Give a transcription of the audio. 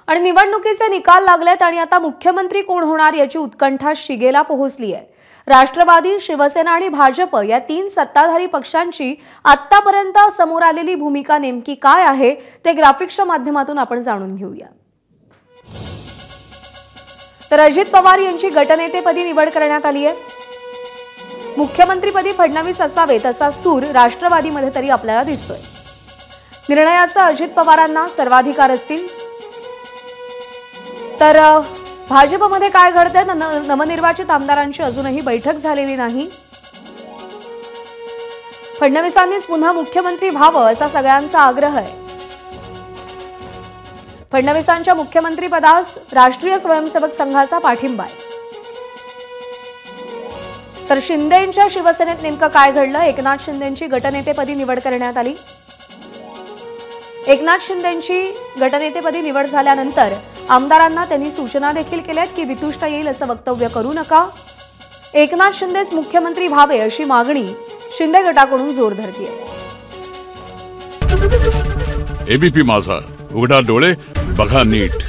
आणि निवडणुकीचे निकाल लागलेत आणि आता मुख्यमंत्री कोण होणार याची उत्कंठा शिगेला पोहोचली आहे। राष्ट्रवादी, शिवसेना आणि भाजप या तीन सत्ताधारी पक्षांची आतापर्यंत समोर आलेली भूमिका नेमकी काय आहे ते ग्राफिक्सच्या माध्यमातून आपण जाणून घेऊया। तर अजित पवार यांची गटनेतेपदी निवड करण्यात आली आहे। मुख्यमंत्रीपदी फडणवीस असावेत असा सूर राष्ट्रवादीमध्ये तरी आपल्याला दिसतोय। निर्णयाचा अजित पवारांना सर्वाधिकार असतील। तर भाजपमध्ये काय घडतंय? नवनिर्वाचित आमदारांची अजूनही बैठक झालेली नाही। फडणवीसांनीच पुन्हा मुख्यमंत्री व्हावं असा सगळ्यांचा आग्रह आहे। फडणवीसांच्या मुख्यमंत्रीपदास राष्ट्रीय स्वयंसेवक संघाचा पाठिंबा आहे। तर शिंदेंच्या शिवसेनेत नेमकं काय घडलं? एकनाथ शिंदेंची गटनेतेपदी निवड करण्यात आली। एकनाथ शिंदेंची गटनेतेपदी निवड झाल्यानंतर आमदारांना त्यांनी सूचना देखील केल्यात की वितुष्ट येईल असं वक्तव्य करू नका। एकनाथ शिंदेच मुख्यमंत्री व्हावे अशी मागणी शिंदे गटाकडून जोर धरतीये। एबीपी माझा, उघडा डोळे बघा नीट।